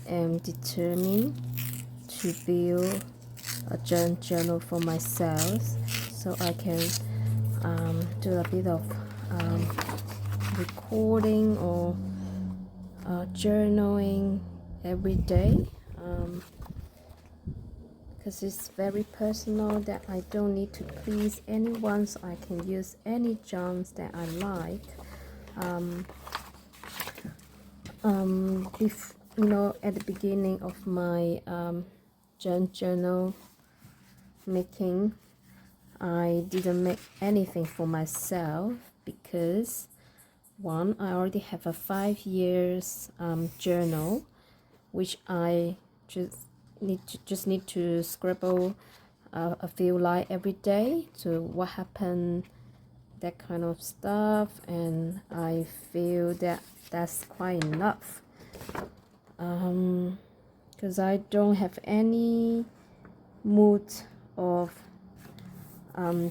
am determined to build a journal for myself, so I can do a bit of recording or journaling every day, because it's very personal, that I don't need to please anyone, so I can use any genres that I like. At the beginning of my journal making, I didn't make anything for myself because one, I already have a 5 years journal, which I just need to scribble a few lines every day to what happened, that kind of stuff, and I feel that that's quite enough, because I don't have any mood of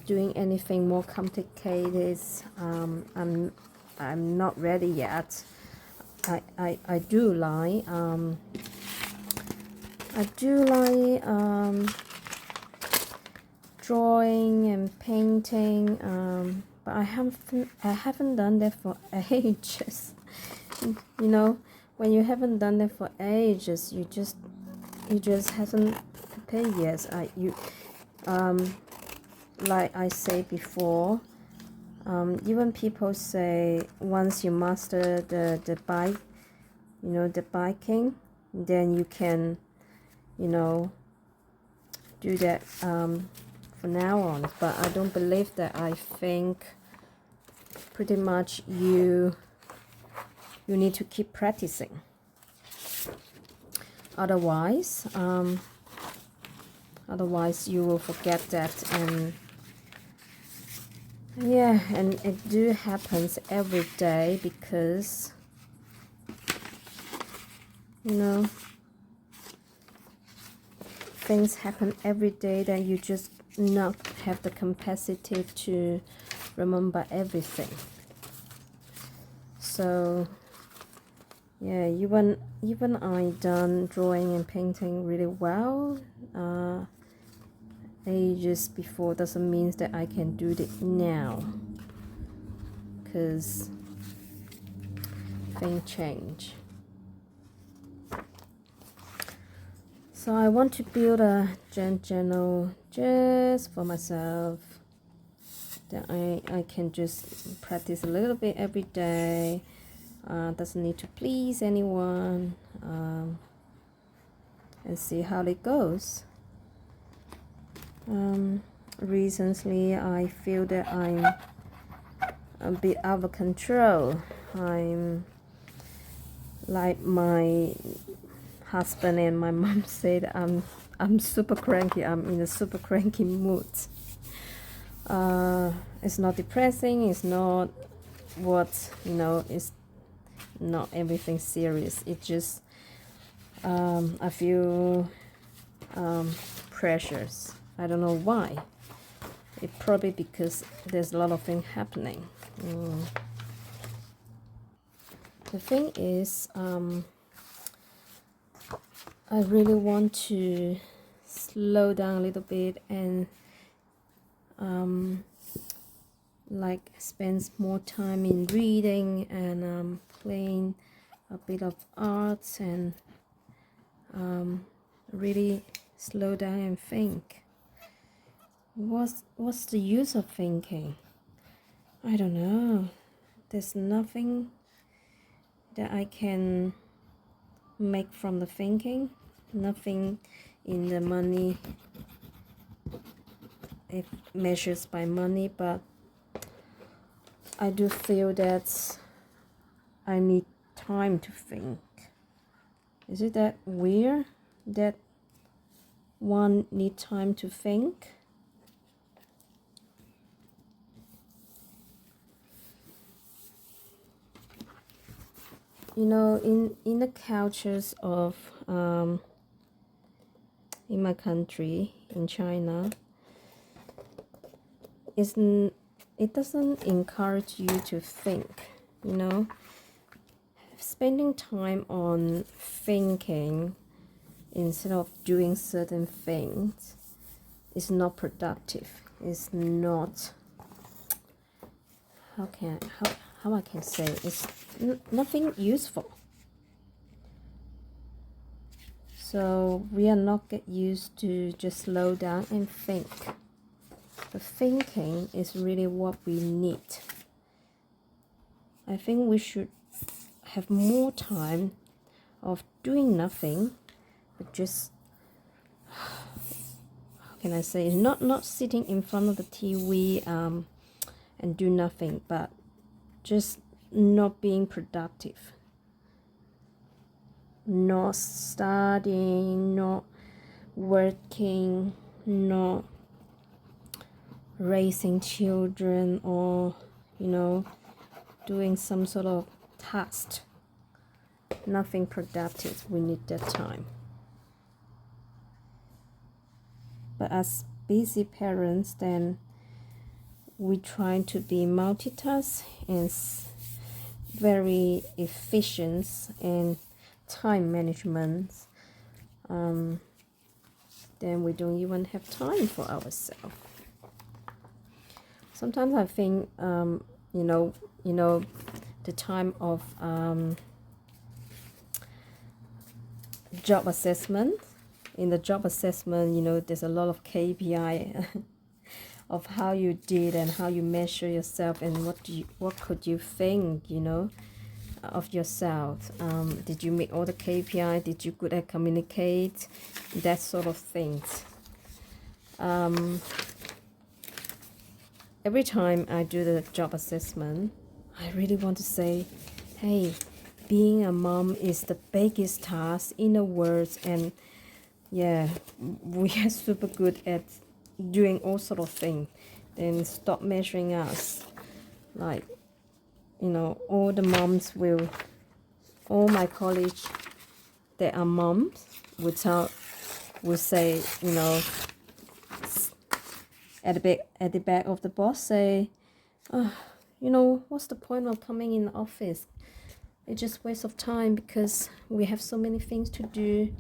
doing anything more complicated. I'm not ready yet. I do like drawing and painting, but I haven't done that for ages. When you haven't done that for ages, you just haven't prepared yet. Like I said before, even people say once you master the bike, the biking, then you can, do that from now on. But I don't believe that. I think pretty much you need to keep practicing. Otherwise you will forget that. And it do happens every day, because things happen every day that you just not have the capacity to remember everything. So yeah, even I done drawing and painting really well ages before, doesn't mean that I can do it now, because things change. So I want to build a journal just for myself, that I can just practice a little bit every day. Doesn't need to please anyone, and see how it goes. Recently I feel that I'm a bit out of control. I'm like my husband and my mom said, I'm super cranky. I'm in a super cranky mood. It's not depressing, it's not it's not everything serious. It's just I feel pressures. I don't know why. It probably because there's a lot of things happening. The thing is, I really want to slow down a little bit and like spend more time in reading and playing a bit of arts, and really slow down and think. What's the use of thinking? I don't know. There's nothing that I can make from the thinking. Nothing in the money, it measures by money, but I do feel that I need time to think. Is it that weird that one need time to think? In the cultures of in my country, in China, it doesn't encourage you to think. spending time on thinking instead of doing certain things is not productive. It's not, how I can say, it's nothing useful. So we are not get used to just slow down and think. The thinking is really what we need. I think we should have more time of doing nothing, but just, how can I say, not sitting in front of the TV and do nothing, but just not being productive, not studying, not working, not raising children, or doing some sort of task. Nothing productive. We need that time. But as busy parents, then we try to be multitask and very efficient and time management. Then we don't even have time for ourselves. Sometimes I think the time of job assessment. In the job assessment, there's a lot of KPI of how you did and how you measure yourself, and what could you think, of yourself. Did you meet all the KPI? Did you good at communicate? That sort of things. Every time I do the job assessment, I really want to say, hey, being a mom is the biggest task in the world, and yeah, we are super good at doing all sort of things. Then stop measuring us. Like, all the moms all my colleagues that are moms will say, at the back of the boss say, what's the point of coming in the office? It's just waste of time because we have so many things to do.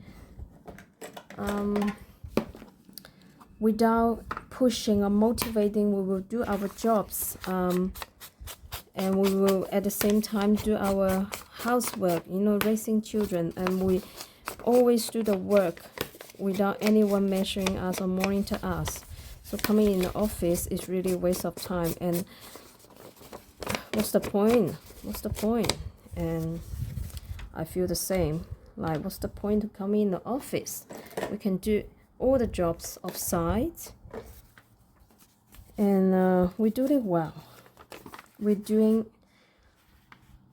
Without pushing or motivating, we will do our jobs, and we will at the same time do our housework, raising children, and we always do the work without anyone measuring us or monitor us. So coming in the office is really a waste of time, and what's the point? And I feel the same. Like, what's the point of coming in the office? We can do all the jobs offsite, and we do it well. We're doing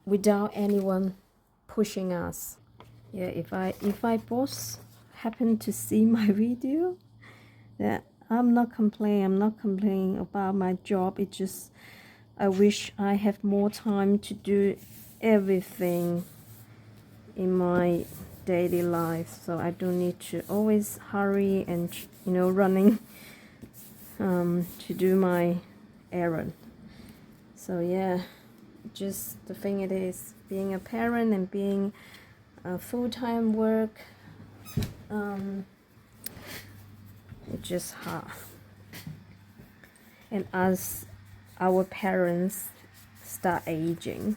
without anyone pushing us. Yeah, if my boss happen to see my video, that I'm not complaining about my job. It's just I wish I have more time to do everything in my daily life, so I don't need to always hurry and running to do my errand. So yeah, just the thing it is, being a parent and being a full-time work, it's just hard. And as our parents start aging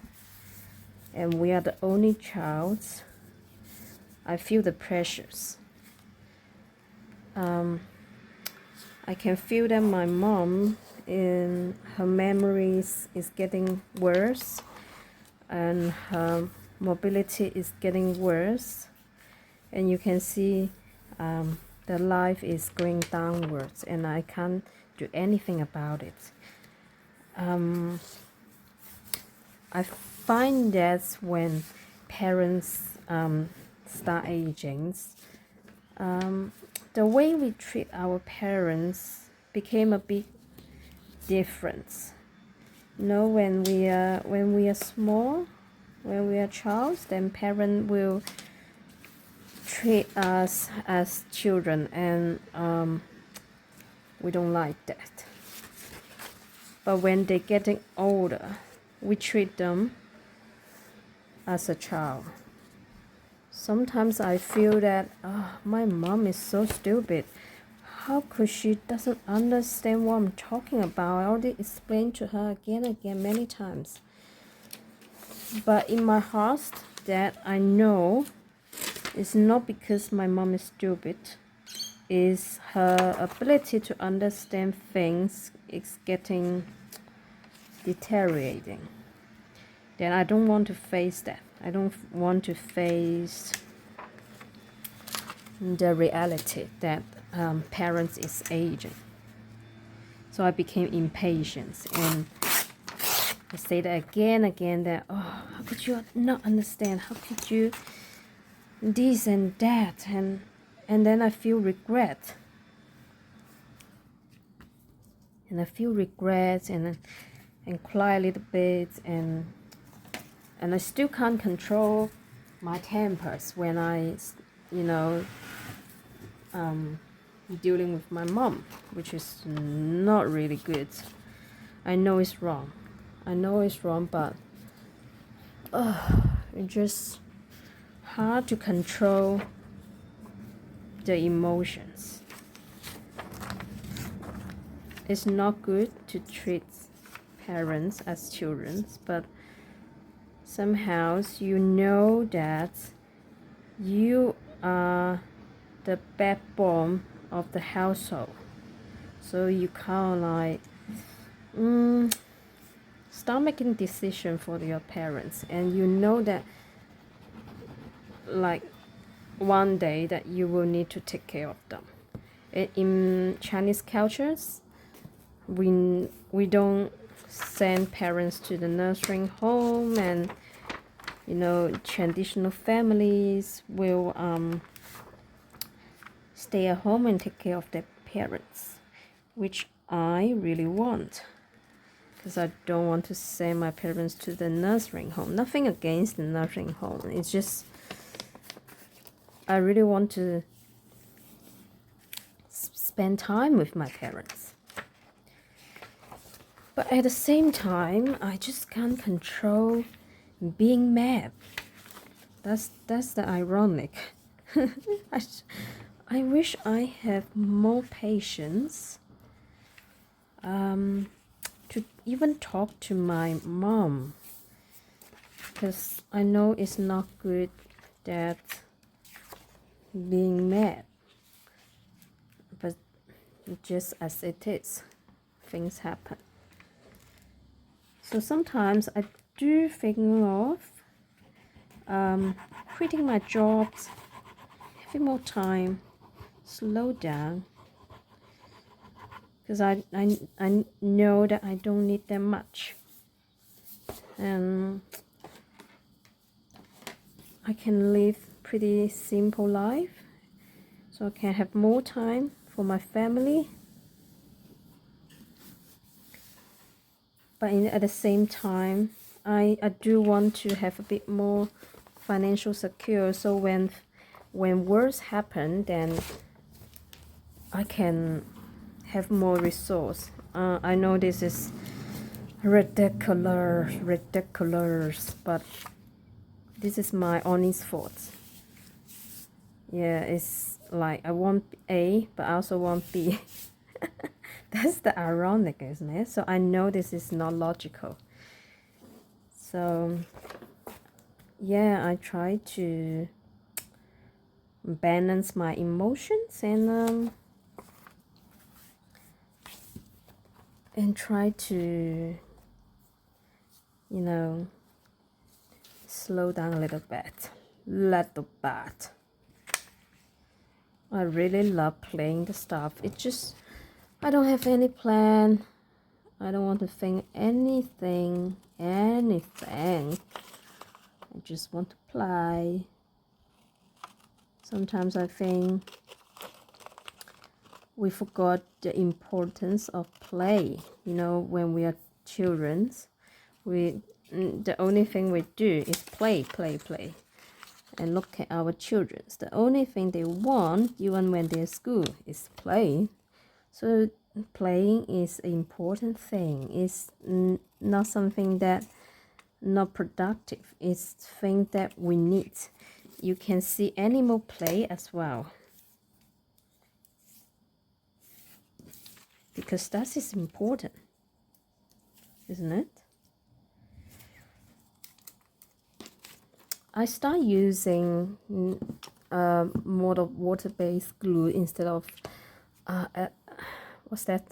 and we are the only child, I feel the pressures. I can feel that my mom, in her memories, is getting worse, and her mobility is getting worse, and you can see the life is going downwards, and I can't do anything about it. I find that when parents start aging, the way we treat our parents became a big difference. When we are small, when we are child, then parents will treat us as children, and we don't like that. But when they're getting older, we treat them as a child. Sometimes I feel that my mom is so stupid. How could she doesn't understand what I'm talking about? I already explained to her again and again many times. But in my heart, that I know it's not because my mom is stupid. Is her ability to understand things is getting deteriorating. Then I don't want to face that. I don't want to face the reality that parents is aging. So I became impatient, and I say that again that how could you not understand? How could you this and that? And then I feel regret. And I feel regret and cry a little bit, and I still can't control my tempers when I, dealing with my mom, which is not really good. I know it's wrong. But it's just hard to control the emotions. It's not good to treat parents as children, but somehow you know that you are the backbone of the household. So you can't start making decisions for your parents, and you know that one day that you will need to take care of them. In Chinese cultures, we don't send parents to the nursing home, and traditional families will stay at home and take care of their parents, which I really want, because I don't want to send my parents to the nursing home. Nothing against the nursing home, it's just I really want to spend time with my parents. But at the same time, I just can't control being mad. That's the ironic. I wish I have more patience to even talk to my mom, because I know it's not good that being mad, but just as it is, things happen. So sometimes I do think of quitting my jobs, having more time, slow down, because I know that I don't need that much, and I can live pretty simple life, so I can have more time for my family. But at the same time, I do want to have a bit more financial secure, so when worse happen, then I can have more resource. I know this is ridiculous, but this is my honest thoughts. Yeah, it's like I want A, but I also want B. That's the ironic, isn't it? So I know this is not logical. So yeah, I try to balance my emotions and try to slow down a little bit. I really love playing the stuff. It's just I don't have any plan. I don't want to think anything. I just want to play. Sometimes I think we forgot the importance of play. When we are children, the only thing we do is play. And look at our children. The only thing they want, even when they're at school, is play. So playing is an important thing. It's not something that not productive. It's thing that we need. You can see animal play as well, because that is important, isn't it? I start using more of water-based glue instead of what's that,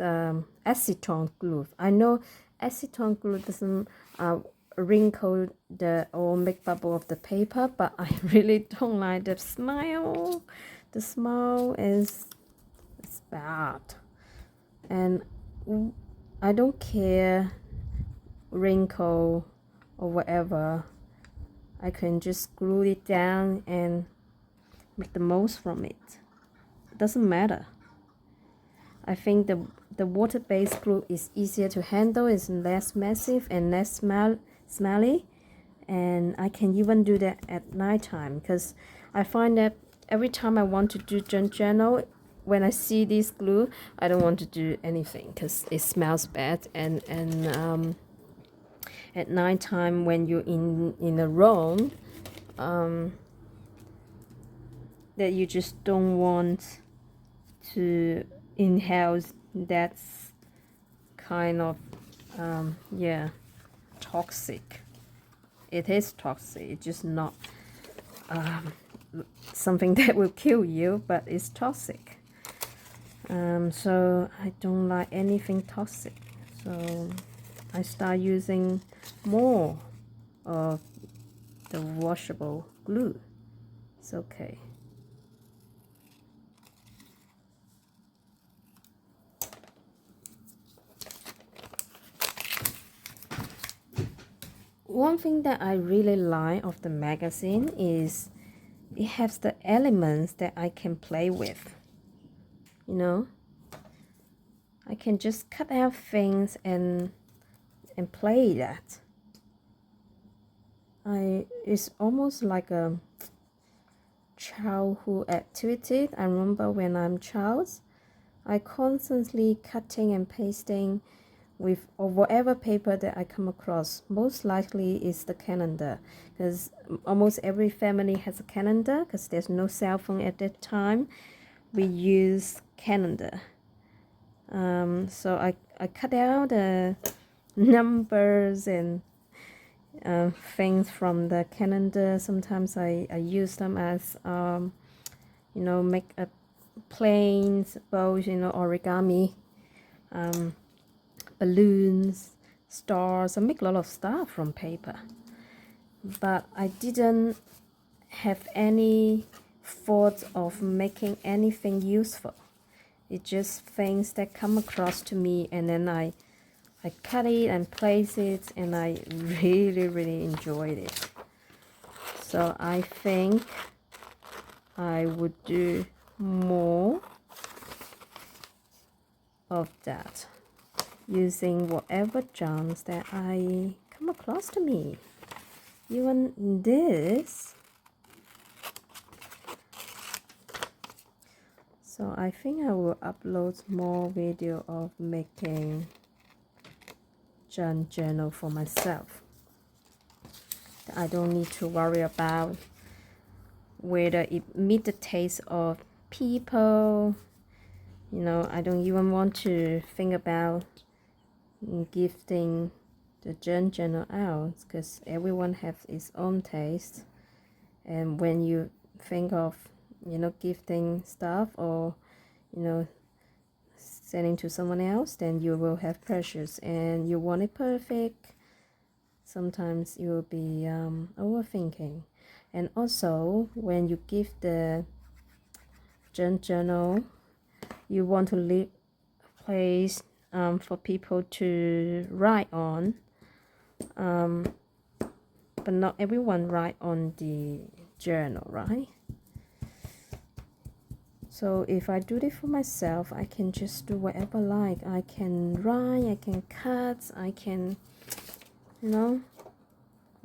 acetone glue. I know acetone glue doesn't wrinkle the or make bubble of the paper, but I really don't like the smell. The smell is bad, and I don't care wrinkle or whatever. I can just glue it down and make the most from it. It doesn't matter. I think the water-based glue is easier to handle, it's less massive and less smelly, and I can even do that at nighttime, because I find that every time I want to do journal, when I see this glue, I don't want to do anything because it smells bad, and at nighttime when you're in a room that you just don't want to inhale that kind of yeah, toxic. It is toxic. It's just not something that will kill you, but it's toxic. So I don't like anything toxic, so I start using more of the washable glue. It's okay. One thing that I really like of the magazine is it has the elements that I can play with. You know, I can just cut out things and play that. It's almost like a childhood activity. I remember when I'm child, I constantly cutting and pasting with or whatever paper that I come across. Most likely is the calendar, because almost every family has a calendar, because there's no cell phone at that time. We use calendar. So I cut out the numbers and things from the calendar. Sometimes I use them as you know, make a planes, bows, you know, origami, balloons, stars. I make a lot of stuff from paper, but I didn't have any thought of making anything useful. It's just things that come across to me, and then I cut it and place it, and I really enjoyed it. So I think I would do more of that, using whatever gems that I come across to me. Even this. So I think I will upload more video of making journal for myself. I don't need to worry about whether it meet the taste of people. You know, I don't even want to think about gifting the journal out, because everyone has its own taste. And when you think of, you know, gifting stuff or, you know, sending to someone else, then you will have pressures and you want it perfect. Sometimes you will be overthinking. And also when you give the journal, you want to leave a place for people to write on, but not everyone write on the journal, right? So if I do it for myself, I can just do whatever I like. I can write, I can cut, I can, you know,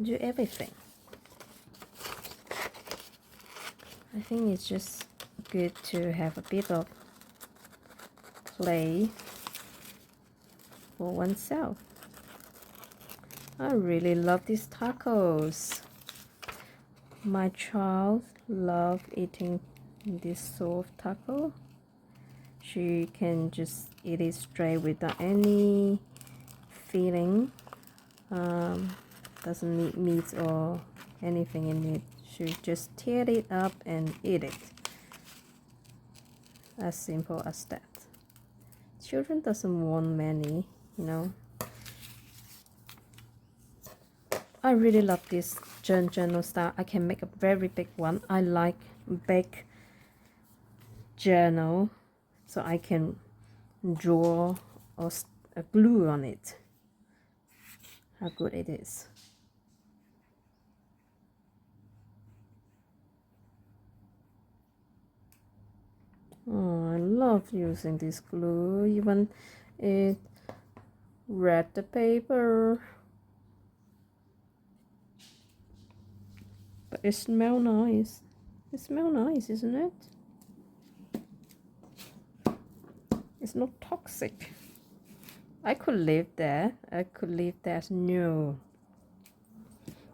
do everything. I think it's just good to have a bit of play for oneself. I really love these tacos. My child loves eating this soft taco. She can just eat it straight without any filling. Doesn't need meat or anything in it. She just tear it up and eat it. As simple as that. Children doesn't want many, you know. I really love this journal style. I can make a very big one. I like big journal, so I can draw or glue on it. How good it is. Oh, I love using this glue. Even it read the paper. But it smells nice. It smells nice, isn't it? It's not toxic. I could live there. I could live there. No.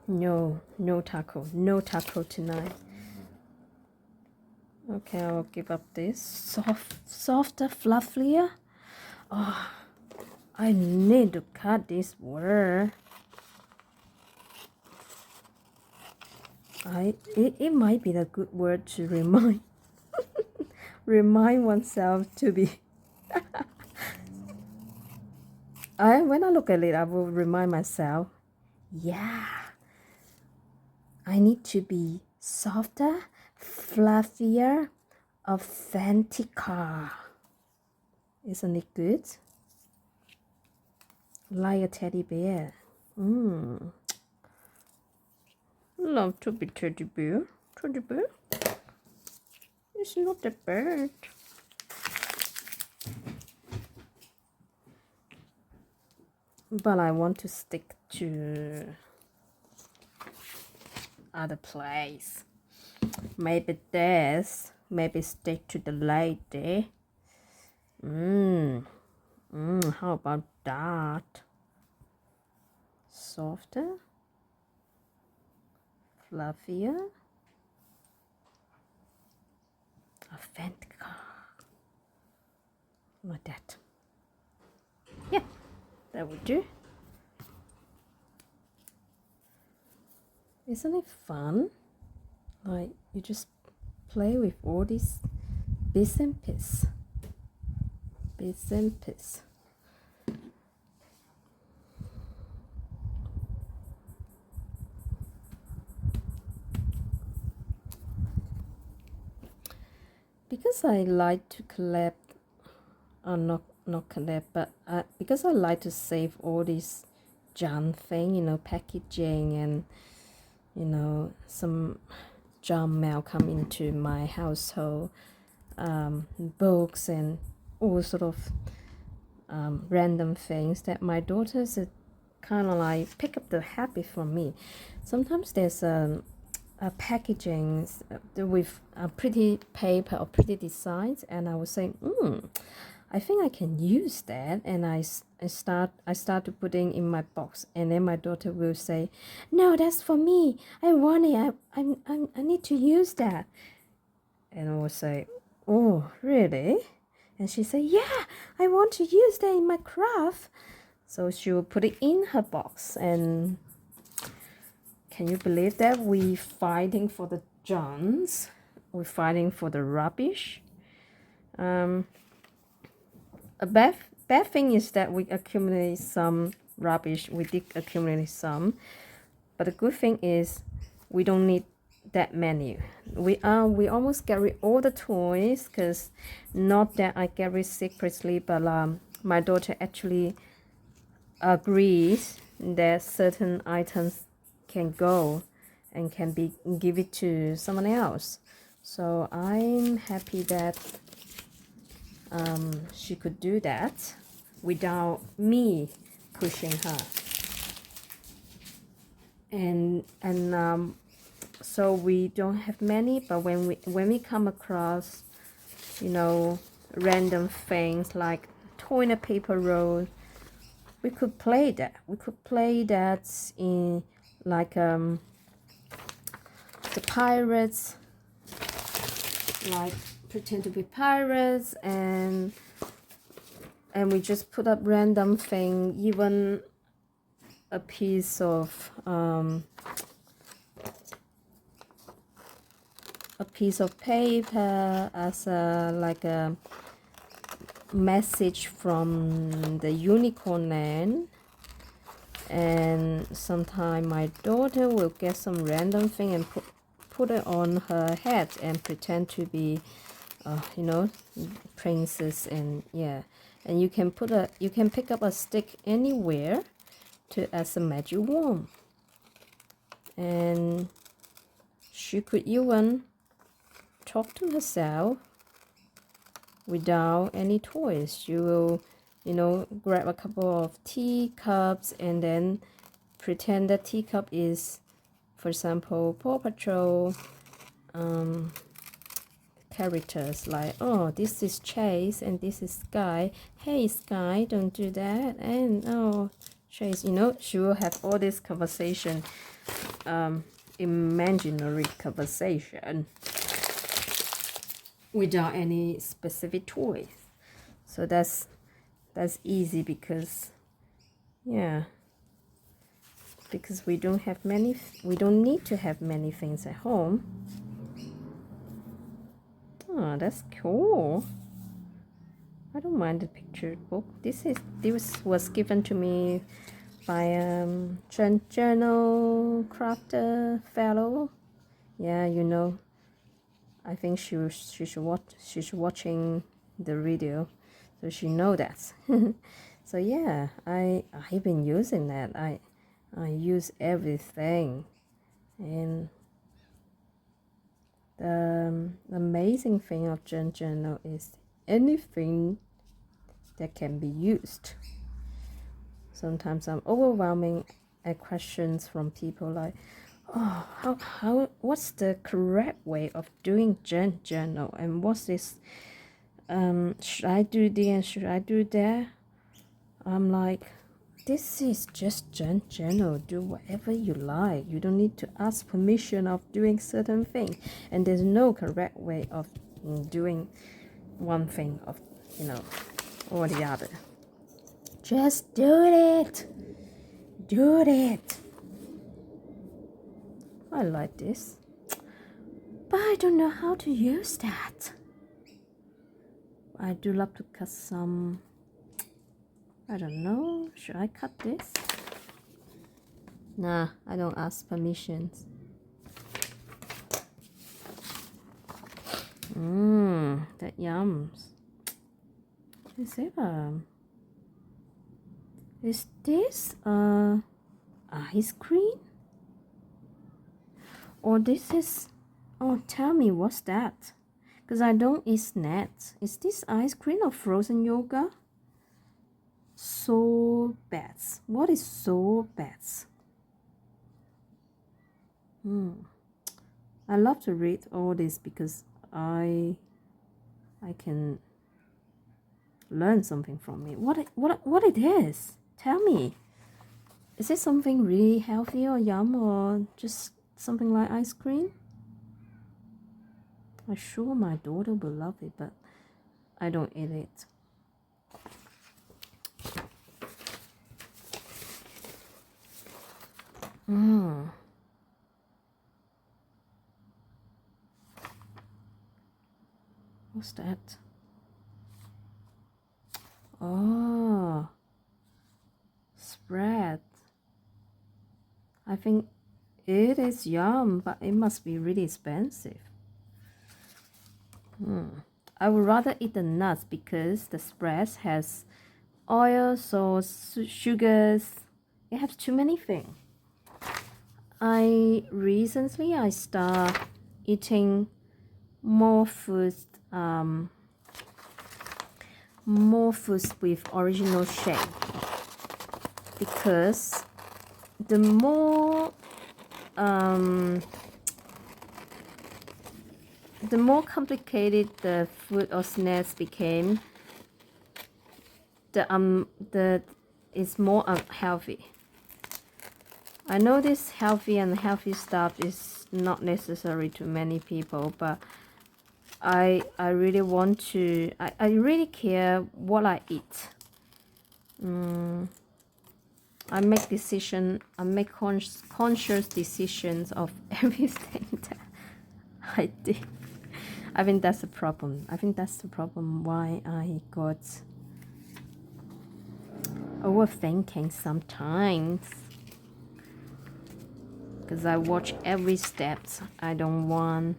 No taco. No taco tonight. Okay, I'll give up this. Softer, fluffier. Oh, I need to cut this word. It might be a good word to remind remind oneself to be. When I look at it, I will remind myself, yeah, I need to be softer, fluffier, authentica. Isn't it good? Like a teddy bear. Love to be teddy bear. Teddy bear? It's not a bird. But I want to stick to other place. Maybe this. Maybe stick to the lady. How about that? Softer, fluffier, authentic. Like that. Yeah, that would do. Isn't it fun? Like you just play with all these bits and pieces. Bits and pieces. Because I like to collect, not collect, but because I like to save all these junk thing, you know, packaging and, you know, some junk mail come into my household, books and all sort of random things that my daughters kind of like pick up the habit from me. Sometimes there's a packaging with a pretty paper or pretty designs, and I was saying, I think I can use that, and I start to putting in my box, and then my daughter will say, no, that's for me, I want it, I need to use that. And I will say, oh really? And she said, yeah, I want to use that in my craft. So she will put it in her box. And can you believe that we fighting for the junks? We're fighting for the rubbish. A bad thing is that we accumulate some rubbish. We did accumulate some, but the good thing is we don't need that many. We almost get rid all the toys, because not that I get rid secretly, but my daughter actually agrees that certain items can go and can be give it to someone else. So I'm happy that she could do that without me pushing her. And so we don't have many, but when we come across, you know, random things like toilet paper roll, we could play that. We could play that in like the pirates, like pretend to be pirates, and we just put up random thing, even a piece of paper as a like a message from the unicorn land. And sometime my daughter will get some random thing and put it on her head and pretend to be you know, princess. And yeah, and you can pick up a stick anywhere to as a magic wand. And she could even talk to herself without any toys. She will, you know, grab a couple of teacups and then pretend that teacup is, for example, Paw Patrol characters, like, oh, this is Chase and this is Sky. Hey Sky, don't do that. And oh, Chase, you know, she will have all this conversation, imaginary conversation, without any specific toys. So that's easy because, yeah, because we don't need to have many things at home. Oh, that's cool. I don't mind the picture book. This was given to me by journal crafter fellow. Yeah, you know, I think she's watching the video, so she know that. So yeah, I've been using that. I use everything. And the amazing thing of journal is anything that can be used. Sometimes I'm overwhelming at questions from people like, oh, how what's the correct way of doing journal, and what's this, should I do this and should I do that? I'm like, this is just journal. Do whatever you like. You don't need to ask permission of doing certain thing, and there's no correct way of doing one thing of, you know, or the other. Just do it. Do it. I like this, but I don't know how to use that. I do love to cut some, I don't know, should I cut this? Nah, I don't ask permissions. That yums. Is it is this ice cream? Or this is, oh, tell me, what's that? Because I don't eat snacks. Is this ice cream or frozen yogurt? Sorbets. What is sorbets? I love to read all this because I can learn something from it. What it is? Tell me. Is it something really healthy or yum, or just something like ice cream? I'm sure my daughter will love it, but I don't eat it. What's that? Oh, spread. I think it is yum, but it must be really expensive. I would rather eat the nuts because the spread has oil, sauce, sugars. It has too many things. Recently I start eating more foods with original shape, because the more complicated the food or snacks became, it's more unhealthy. I know this healthy and healthy stuff is not necessary to many people, but I really want to, I really care what I eat. I make conscious decisions of everything that I do. I think that's the problem. I think that's the problem why I got overthinking sometimes. Because I watch every step. I don't want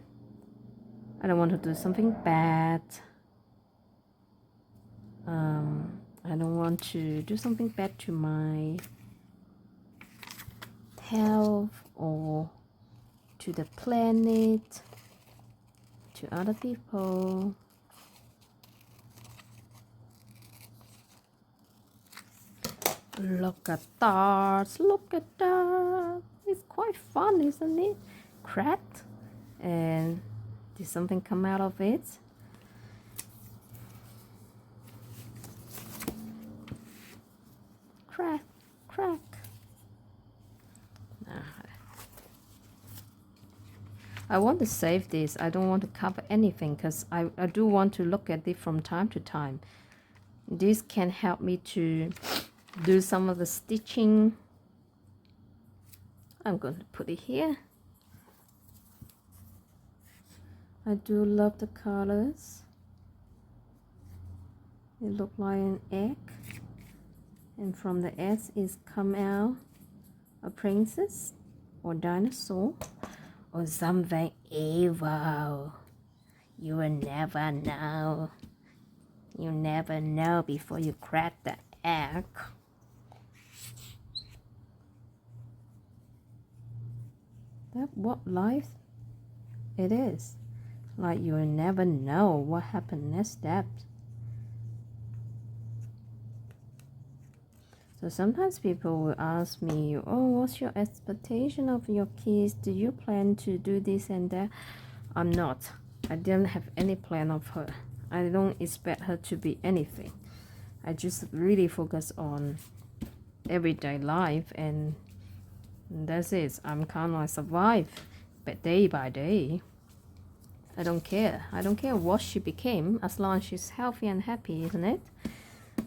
to do something bad. I don't want to do something bad to my health or to the planet, to other people. Look at that, look at that. It's quite fun, isn't it? Cracked, and did something come out of it? Crack, crack. I want to save this. I don't want to cover anything because I do want to look at it from time to time. This can help me to do some of the stitching. I'm going to put it here. I do love the colors. It looks like an egg, and from the egg is come out a princess or dinosaur or something evil. You will never know. You never know before you crack the egg. That's what life it is. Like you will never know what happened next step. So sometimes people will ask me, oh, what's your expectation of your kids? Do you plan to do this and that? I'm not. I didn't have any plan of her. I don't expect her to be anything. I just really focus on everyday life, and that's it. I'm kind of like survive, but day by day. I don't care. I don't care what she became, as long as she's healthy and happy, isn't it?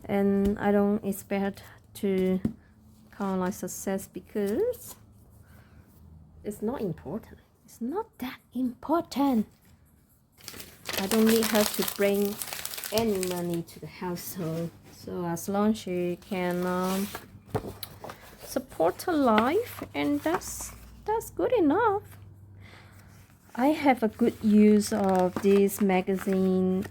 And I don't expect to kind of like success because it's not important. It's not that important. I don't need her to bring any money to the household. So as long as she can support her life, and that's good enough. I have a good use of this magazine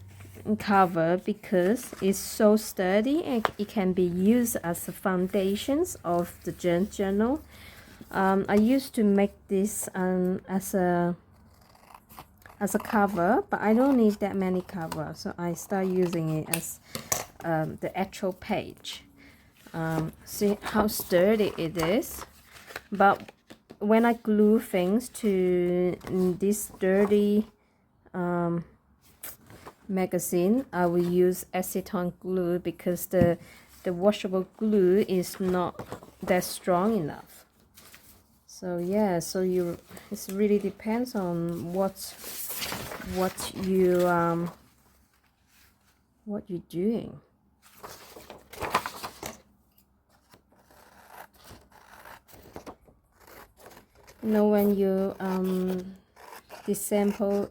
cover because it's so sturdy and it can be used as the foundations of the journal. I used to make this as a cover, but I don't need that many covers, so I start using it as the actual page. See how sturdy it is. But when I glue things to this sturdy magazine, I will use acetone glue because the washable glue is not that strong enough. So yeah, so it really depends on what you're doing. You know, when you disassemble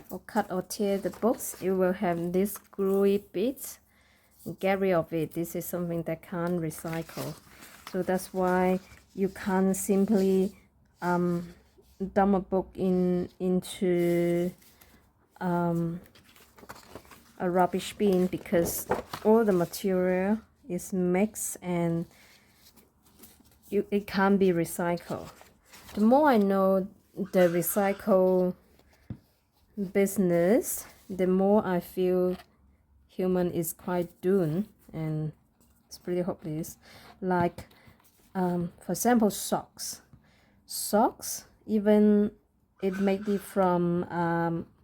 or cut or tear the books, you will have this gluey bits. Get rid of it. This is something that can't recycle, so that's why you can't simply dump a book into a rubbish bin, because all the material is mixed and it can't be recycled. The more I know the recycle business, the more I feel human is quite doomed, and it's pretty hopeless. Like for example, socks, even it made it from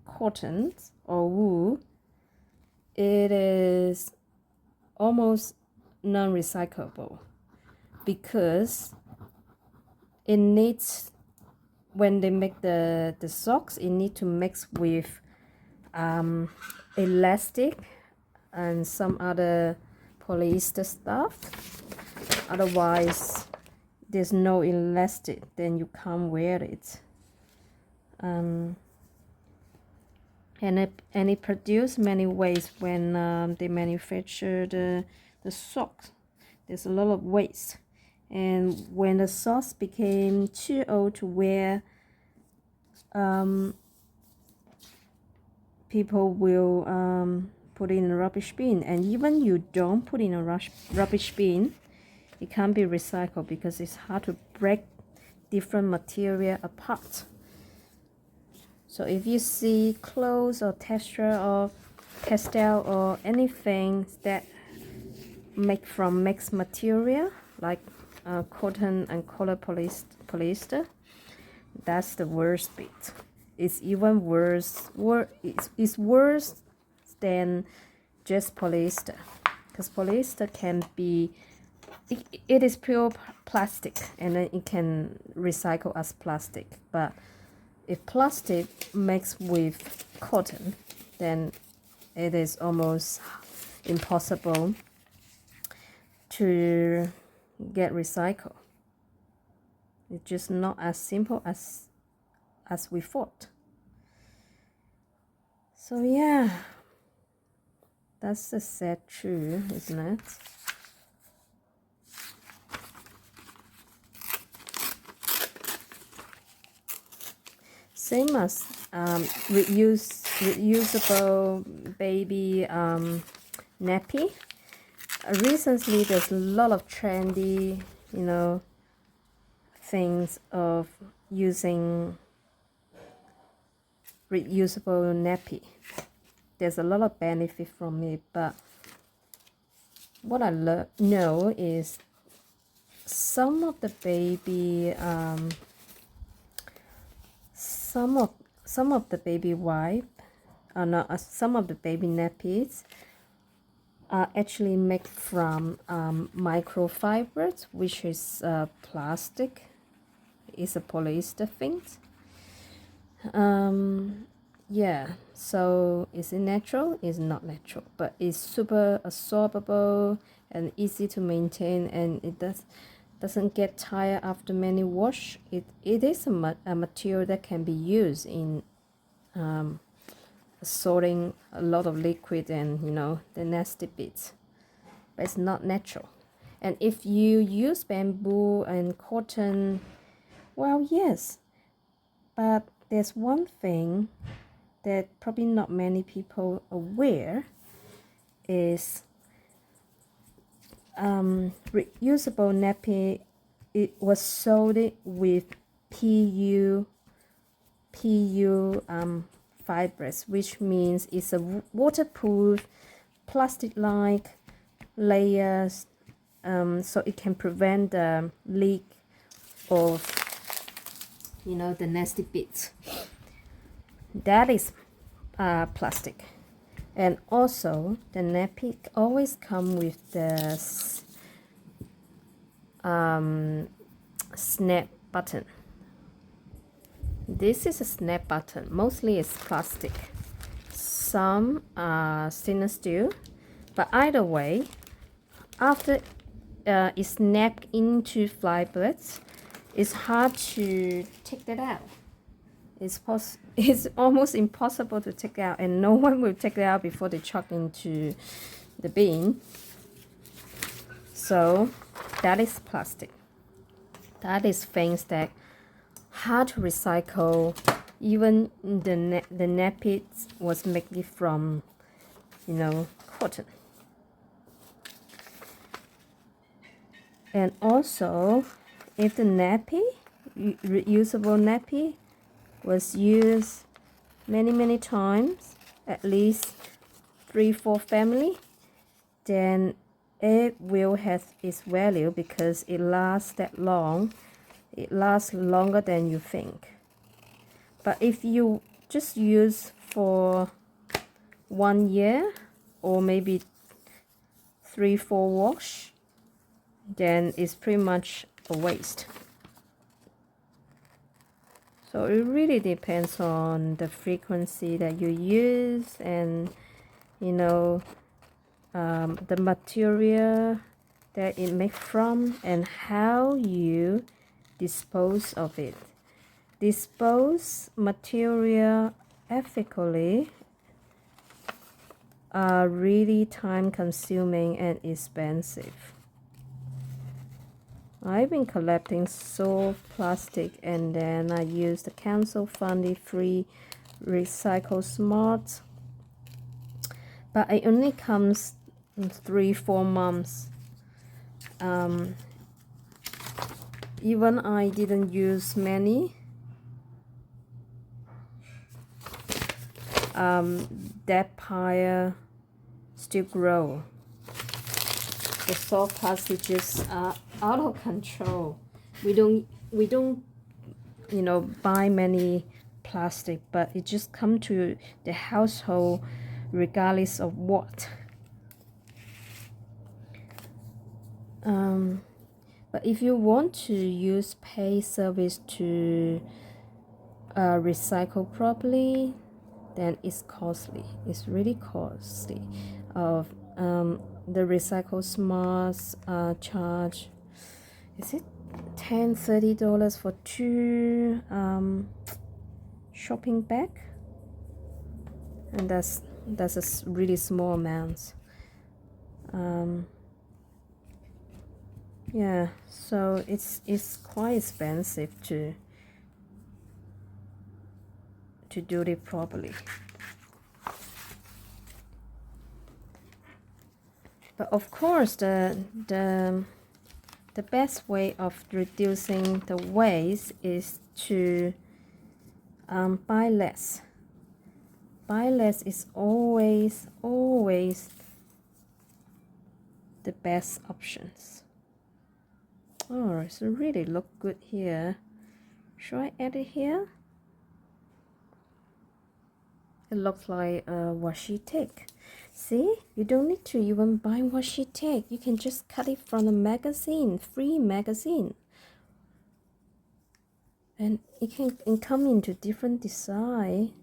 cotton or wool, it is almost non-recyclable because it needs, when they make the socks, it need to mix with elastic and some other polyester stuff. Otherwise there's no elastic, then you can't wear it. And it produced many waste when they manufacture the socks. There's a lot of waste, and when the socks became too old to wear, people will put it in a rubbish bin. And even you don't put in a rubbish bin, it can't be recycled because it's hard to break different material apart. So if you see clothes or texture or pastel or anything that made from mixed material like cotton and color polyester, that's the worst bit. It's even worse. It's worse than just polyester, because polyester can be, it is pure plastic and then it can recycle as plastic. But if plastic mixed with cotton, then it is almost impossible to get recycled. It's just not as simple as we thought. So yeah, that's the sad truth, isn't it? Same as reusable baby nappy. Recently there's a lot of trendy, things of using reusable nappy. There's a lot of benefit from it, but what I know is some of the baby some of the baby wipe some of the baby nappies are actually made from microfibers, which is plastic. It's a polyester thing. Yeah, so is it natural? It's not natural, but it's super absorbable and easy to maintain, and it doesn't get tired after many wash. It is a material that can be used in sorting a lot of liquid and the nasty bits, but it's not natural. And if you use bamboo and cotton, well, yes, but there's one thing that probably not many people are aware is reusable nappy. It was sold with PU fibers, which means it's a waterproof plastic-like layers, so it can prevent the leak of the nasty bits. That is plastic. And also the nappy always come with the snap button. This is a snap button. Mostly it's plastic. Some are stainless steel, but either way, after it's snapped into fibers, it's hard to take that out. It's almost impossible to take out, and no one will take it out before they chuck into the bin. So that is plastic. That is things that hard to recycle. Even the nappy was made from cotton. And also, if the nappy, reusable nappy, was used many times, at least 3-4 family, then it will have its value because it lasts that long. It lasts longer than you think. But if you just use for 1 year or maybe 3-4 wash, then it's pretty much a waste. So it really depends on the frequency that you use, and you know, the material that it made from, and how you dispose of it. Dispose material ethically are really time consuming and expensive. I've been collecting soft plastic, and then I use the council funded free Recycle Smart, but it only comes in 3-4 months. Even I didn't use many, that pile still grow. The soft plastics are out of control. We don't you know, buy many plastic, but it just come to the household regardless of what. But if you want to use pay service to recycle properly, then it's costly. It's really costly. Of the Recycle Smarts charge, is it $10-$30 for 2 shopping bag, and that's a really small amount. Yeah, so it's quite expensive to do it properly. But of course, the best way of reducing the waste is to buy less. Buy less is always the best options. Oh, it's really look good here. Should I add it here? It looks like a washi tape. See, you don't need to even buy washi tape. You can just cut it from the magazine, free magazine, and it can come into different design.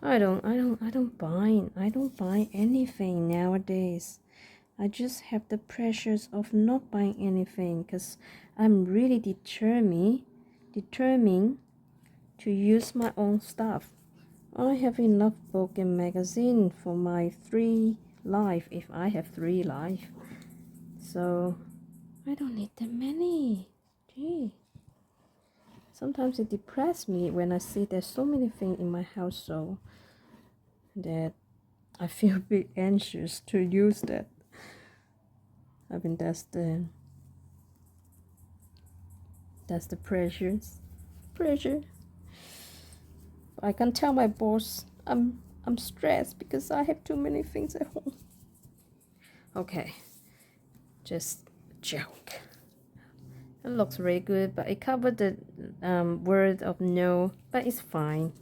I don't buy anything nowadays. I just have the pressures of not buying anything, because I'm really determined to use my own stuff. I have enough book and magazine for my 3 life, if I have 3 life. So I don't need that many. Gee. Sometimes it depresses me when I see there's so many things in my household that I feel a bit anxious to use that. I mean, that's the pressure. I can tell my boss I'm stressed because I have too many things at home. Okay, just joke. It looks really good, but it covered the word of no, but it's fine.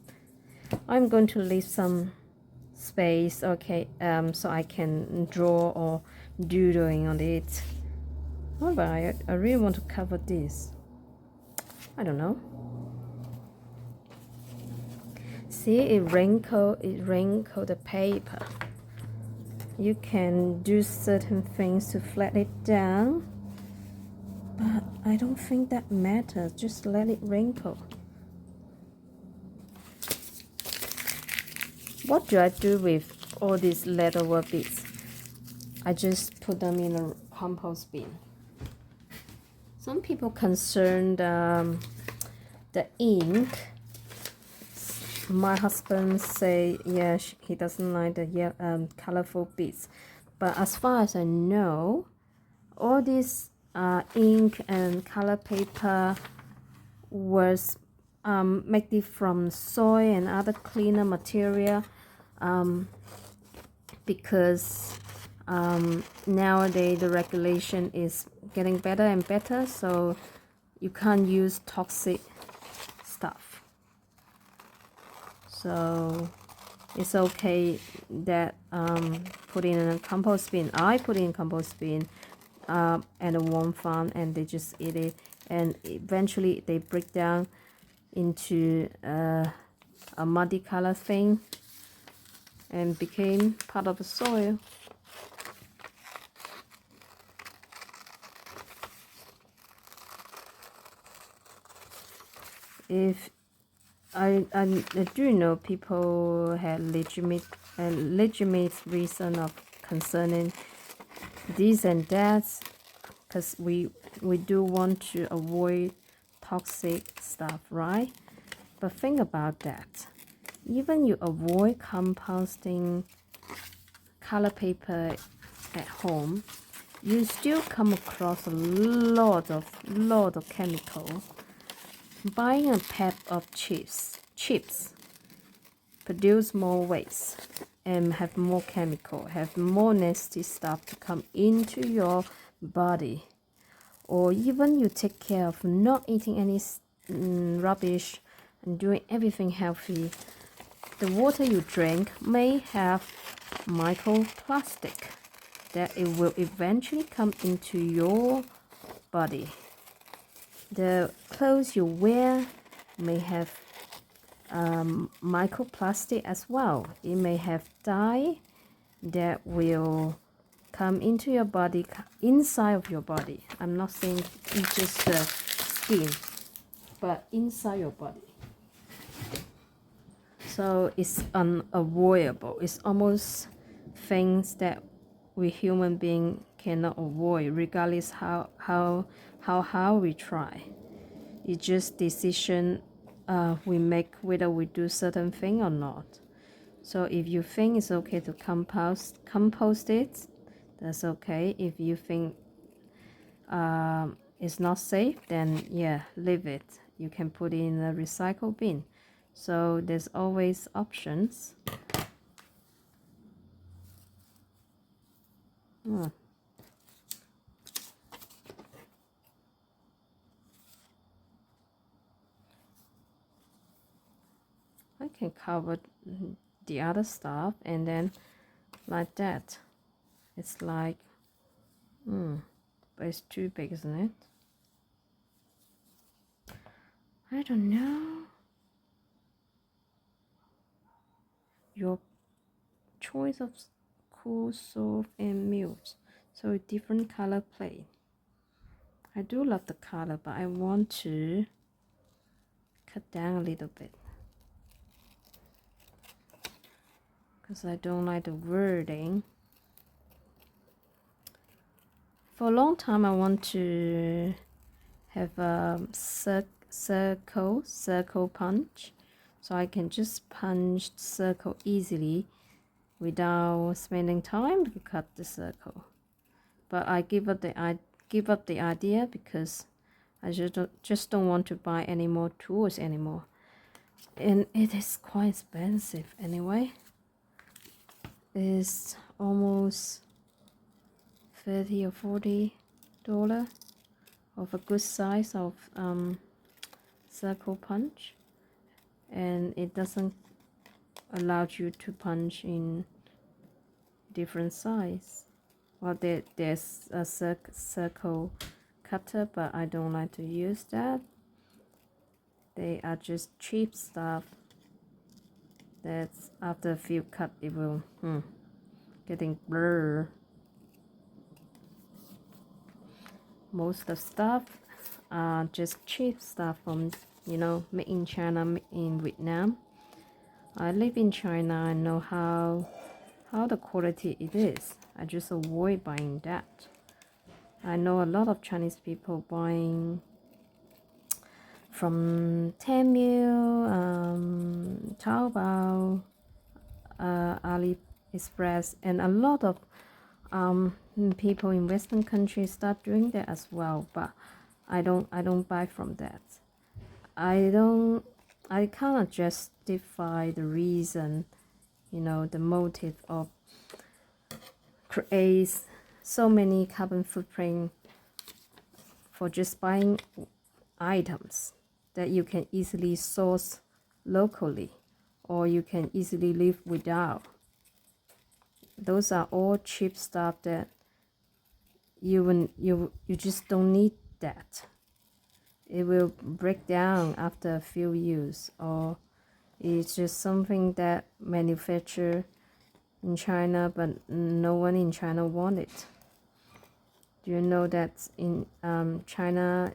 I'm going to leave some space, okay, so I can draw or doodling on it. Oh, but I really want to cover this. I don't know. See, it wrinkled the paper. You can do certain things to flat it down, but I don't think that matters. Just let it wrinkle. What do I do with all these leatherwork bits? I just put them in a compost bin. Some people concerned the ink. My husband say, yeah, he doesn't like the colorful bits. But as far as I know, all this ink and color paper was made from soy and other cleaner material, because nowadays the regulation is getting better and better, so you can't use toxic stuff. So it's okay that put in a compost bin. I put in compost bin and a warm farm, and they just eat it, and eventually they break down into a muddy color thing and became part of the soil. If I do know people had legitimate reason of concerning this and that, because we do want to avoid toxic stuff, right? But think about that. Even you avoid composting color paper at home, you still come across a lot of chemical. Buying a pack of chips produce more waste and have more chemical, have more nasty stuff to come into your body. Or even you take care of not eating any rubbish and doing everything healthy, the water you drink may have microplastic that it will eventually come into your body. The clothes you wear may have microplastic as well. It may have dye that will come into your body, inside of your body. I'm not saying it's just the skin, but inside your body. So it's unavoidable. It's almost things that we human beings cannot avoid, regardless how we try. It's just decision we make whether we do certain thing or not. So if you think it's okay to compost it, that's okay. If you think it's not safe, then yeah, leave it. You can put it in a recycle bin. So there's always options. I can cover the other stuff, and then like that. It's like, but it's too big, isn't it? I don't know. Your choice of cool, soft, and mute. So different color plate. I do love the color, but I want to cut down a little bit because I don't like the wording. For a long time, I want to have a circle punch, so I can just punch circle easily without spending time to cut the circle. But I give up the idea because I just don't want to buy any more tools anymore, and it is quite expensive anyway. It's almost $30 or $40 of a good size of circle punch, and it doesn't allow you to punch in different size. Well, there's a circle cutter, but I don't like to use that. They are just cheap stuff that's after a few cut it will getting blur. Most of the stuff are just cheap stuff from, made in China, made in Vietnam. I live in China. I know how the quality it is. I just avoid buying that. I know a lot of Chinese people buying from Temu, Taobao, AliExpress, and a lot of people in Western countries start doing that as well. But I don't buy from that. I cannot justify the reason, the motive of create so many carbon footprint for just buying items that you can easily source locally or you can easily live without. those are all cheap stuff that you just don't need that. It will break down after a few use, or it's just something that manufactured in China but no one in China want it. Do you know that in China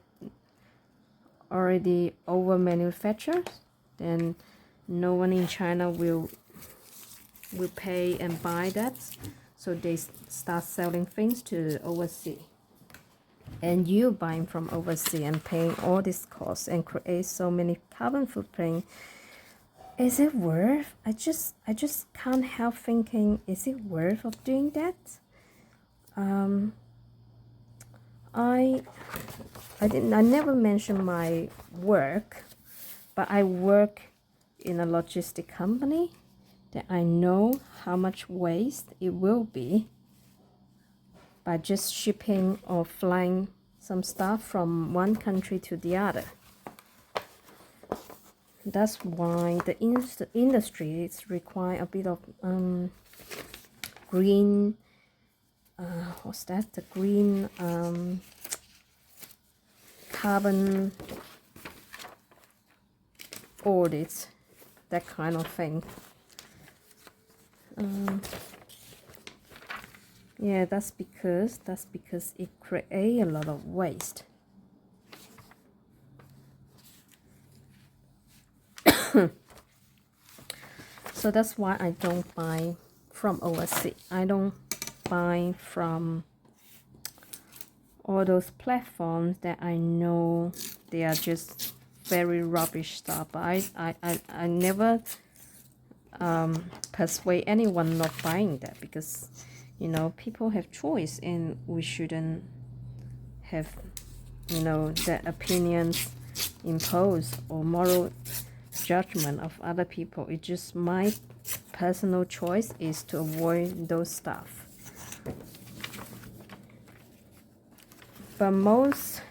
already over manufactured? Then no one in China will pay and buy that, so they start selling things to overseas, and you buying from overseas and paying all this cost and create so many carbon footprint. Is it worth? I just can't help thinking, is it worth of doing that? I never mentioned my work, but I work in a logistic company that I know how much waste it will be by just shipping or flying some stuff from one country to the other. That's why the industry is require a bit of green, what's that? The green carbon audits, that kind of thing. Yeah, that's because it creates a lot of waste. So that's why I don't buy from overseas. I don't buy from all those platforms that I know they are just very rubbish stuff. But I never persuade anyone not buying that, because you know, people have choice and we shouldn't have, you know, that opinions imposed or moral judgment of other people. It's just my personal choice is to avoid those stuff. But most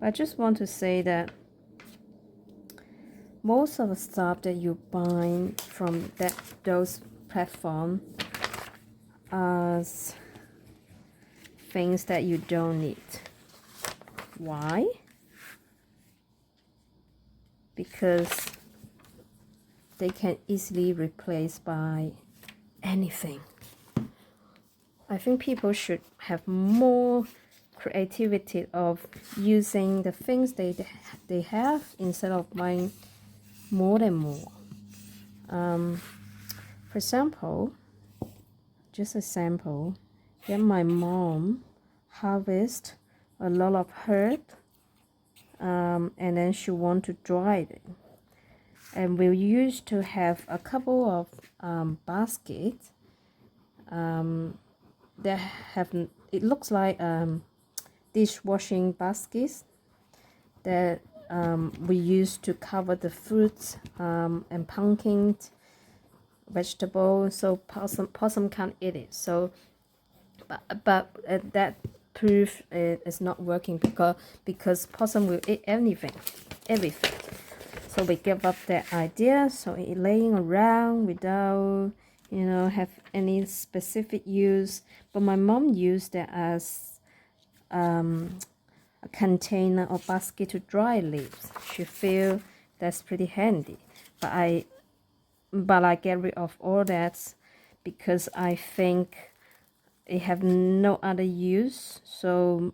I just want to say that most of the stuff that you buy from those platforms are things that you don't need. Why? Because they can easily replace by anything. I think people should have more creativity of using the things they have instead of buying more and more. For example, just a sample, then my mom harvest a lot of herb, and then she want to dry it. And we used to have a couple of baskets that have, it looks like dishwashing baskets that we used to cover the fruits and pumpkins, vegetables, so possum can't eat it. So but that proof is not working because possum will eat everything. So we give up that idea. So it laying around without, you know, have any specific use. But my mom used that as a container or basket to dry leaves. She feel that's pretty handy. But I get rid of all that because I think it have no other use. So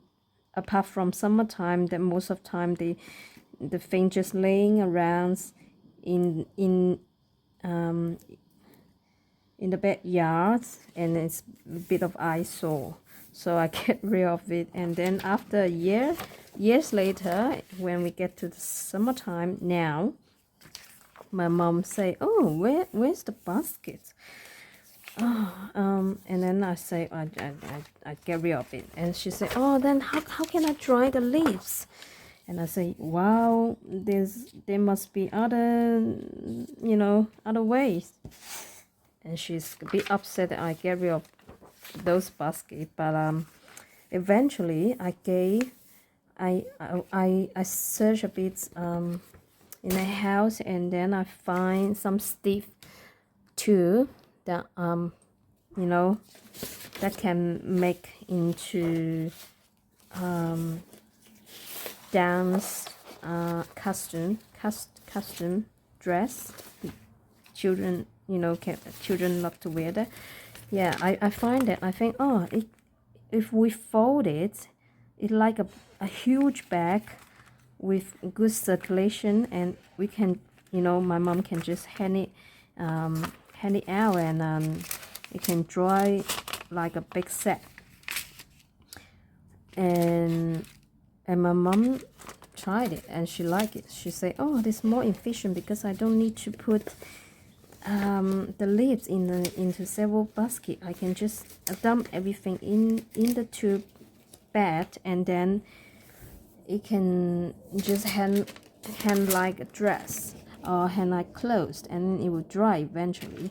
apart from summertime, that most of the time the thing just laying around in the backyard, and it's a bit of eyesore. So I get rid of it, and then after a years later, when we get to the summertime now, my mom say, "Oh, where's the basket?" And then I say, I get rid of it, and she said, "Oh, then how can I dry the leaves?" And I say, "Wow, there must be other, you know, other ways." And she's a bit upset that I get rid of those baskets. But eventually I search a bit in the house, and then I find some stiff tool that you know, that can make into dance custom dress. Children, you know, children love to wear that. Yeah, I find that, I think, oh, if we fold it, it's like a huge bag with good circulation, and we can, you know, my mom can just hand it out, and it can dry like a big set. And my mom tried it and she liked it. She said, oh, this is more efficient because I don't need to put the leaves into several baskets. I can just dump everything in the tube bed, and then it can just hang like a dress or hang like clothes, and it will dry eventually.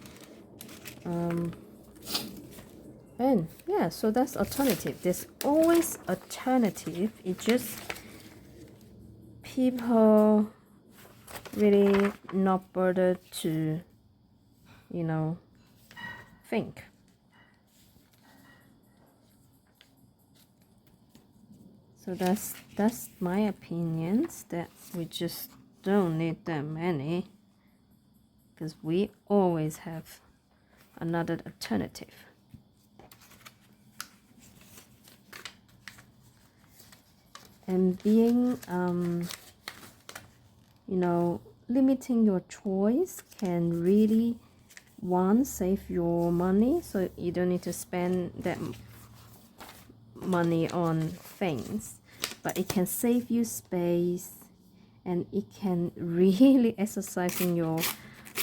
And yeah, so that's alternative. There's always alternative. It just people really not bothered to, you know, think. So that's my opinions, that we just don't need that many, because we always have another alternative. And being you know, limiting your choice can really, one, save your money, so you don't need to spend that money on things, but it can save you space, and it can really exercise in your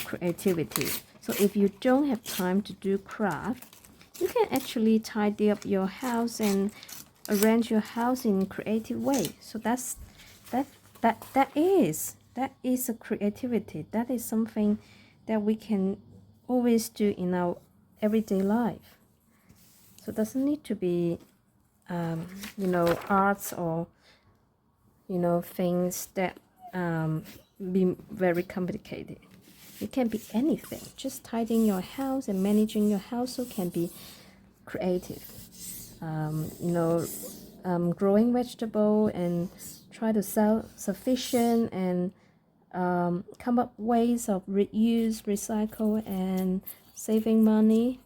creativity. So if you don't have time to do craft, you can actually tidy up your house and arrange your house in a creative way. So that is a creativity. That is something that we can always do in our everyday life. So it doesn't need to be you know, arts, or, you know, things that be very complicated. It can be anything. Just tidying your house and managing your household can be creative. You know, growing vegetable and try to self-sufficient, and come up ways of reuse, recycle, and saving money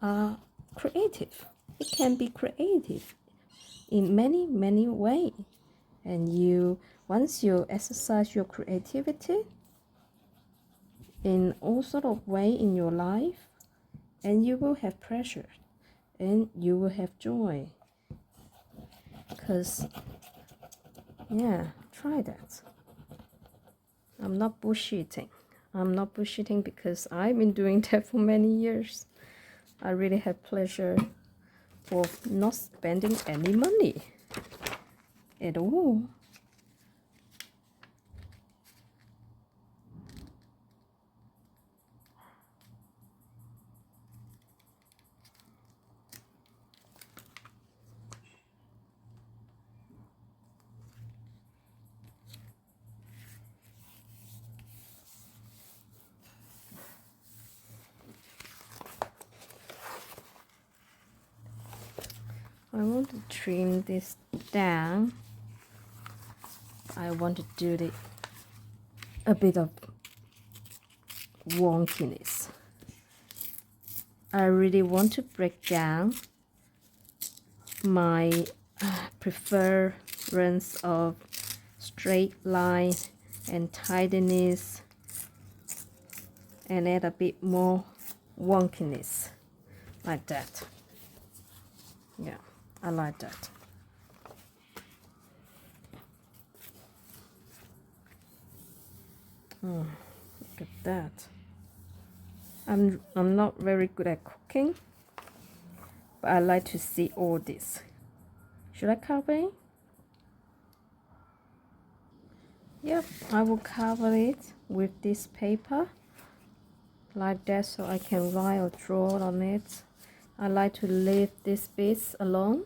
are creative. It can be creative in many ways. And once you exercise your creativity in all sort of way in your life, and you will have pleasure and you will have joy. Because yeah, try that. I'm not bullshitting because I've been doing that for many years. I really have pleasure for not spending any money at all. I want to trim this down. I want to do a bit of wonkiness. I really want to break down my preference of straight line and tidiness, and add a bit more wonkiness, like that. Yeah, I like that. Look at that. I'm not very good at cooking, but I like to see all this. Should I cover it? Yep, I will cover it with this paper like that, so I can write or draw on it. I like to leave this bits alone.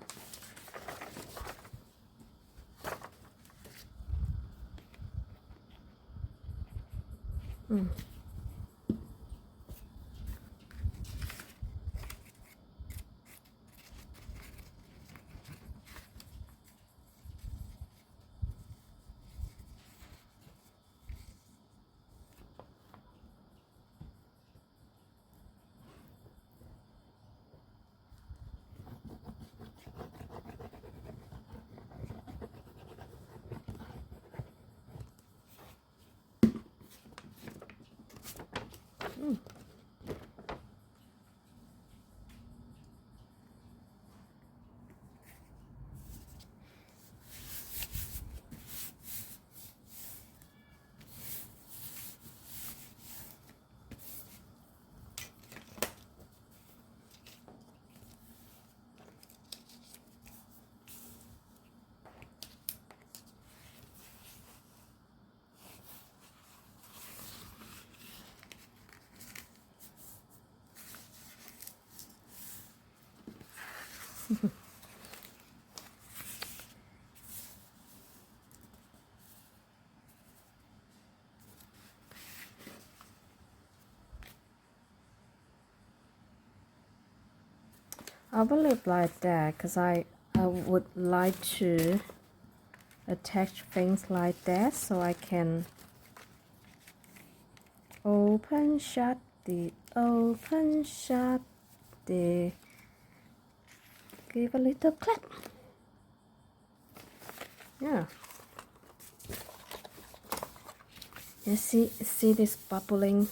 I will leave like that because I would like to attach things like that so I can open shut the give a little clap. Yeah, you see this bubbling.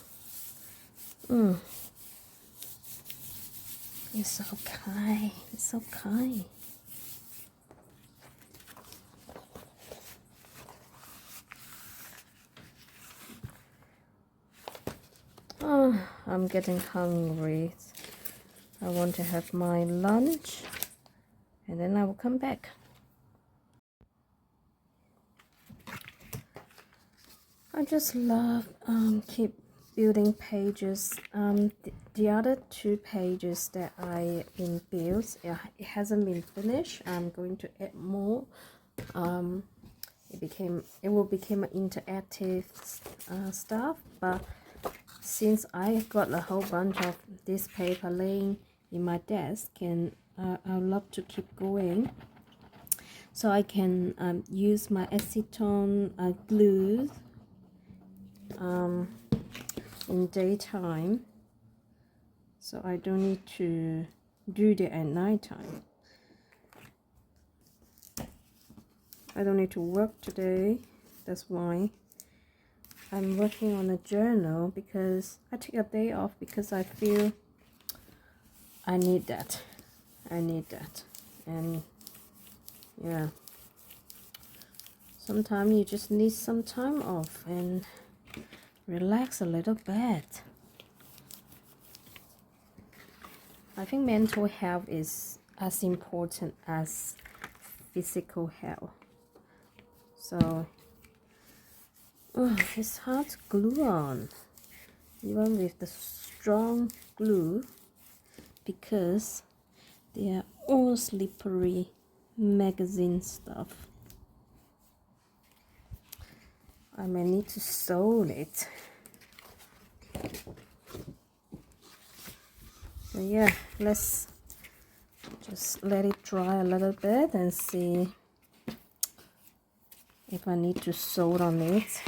You're so kind. You're so kind. Oh, I'm getting hungry. I want to have my lunch and then I will come back. I just love keep building pages. The other 2 pages that I been built, it hasn't been finished. I'm going to add more. It will become an interactive stuff, but since I got a whole bunch of this paper laying in my desk, and I love to keep going, so I can use my acetone glue in daytime, so I don't need to do that at nighttime. I don't need to work today. That's why I'm working on a journal, because I take a day off because I feel I need that. And yeah, sometimes you just need some time off and relax a little bit. I think mental health is as important as physical health. So it's hard to glue on, even with the strong glue, because they are all slippery magazine stuff. I may need to sew it. So yeah, let's just let it dry a little bit and see if I need to sew on it.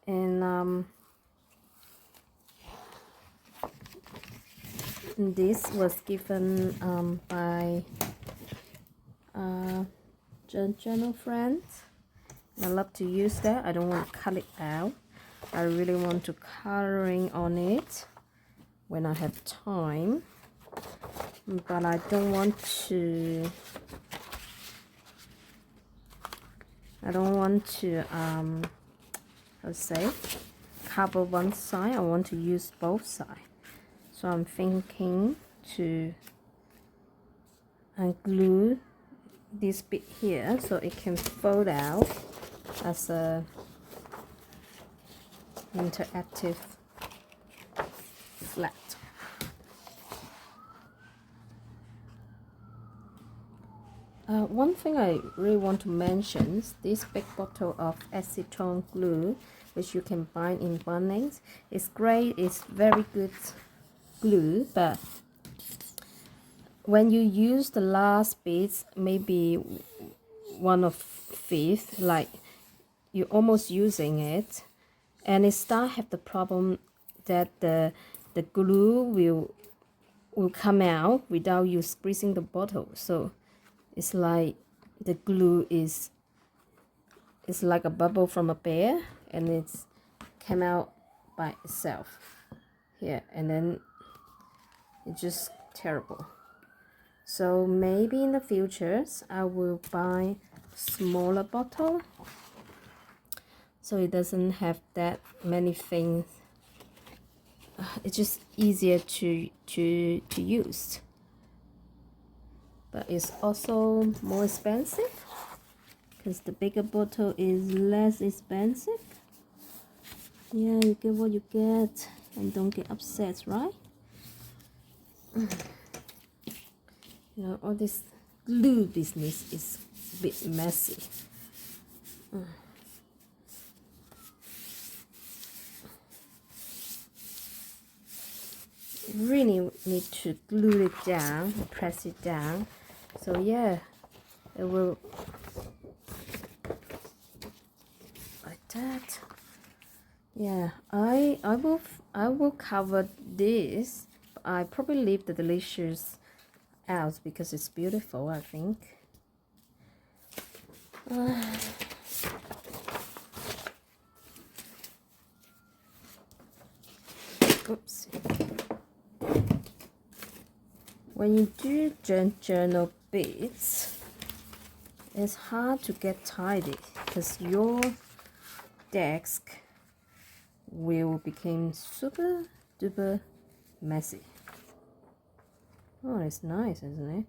And this was given by journal friends. I love to use that. I don't want to cut it out. I really want to coloring on it when I have time, but I don't want to how to say, cover one side. I want to use both sides, so I'm thinking to glue this bit here so it can fold out as a interactive flat. One thing I really want to mention is this big bottle of acetone glue, which you can buy in Bunnings. It's great, it's very good glue, but when you use the last bits, maybe one of fifth, like you're almost using it, and it start have the problem that the glue will come out without you squeezing the bottle. So it's like the glue is like a bubble from a bear, and it's came out by itself here, and then it's just terrible. So maybe in the future I will buy smaller bottle so it doesn't have that many things. It's just easier to use, but it's also more expensive because the bigger bottle is less expensive. Yeah, you get what you get and don't get upset, right? You know, all this glue business is a bit messy. Really need to glue it down, press it down. So yeah, it will like that. Yeah, I will cover this. I probably leave the delicious out because it's beautiful, I think. Oops. When you do journal bits, it's hard to get tidy because your desk will become super duper messy. Oh, it's nice, isn't it?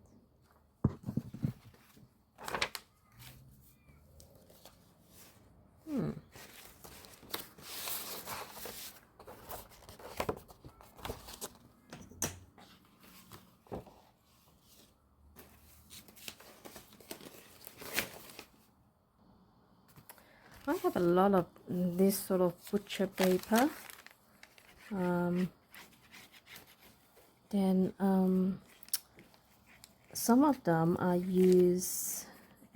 I have a lot of this sort of butcher paper. Then some of them I use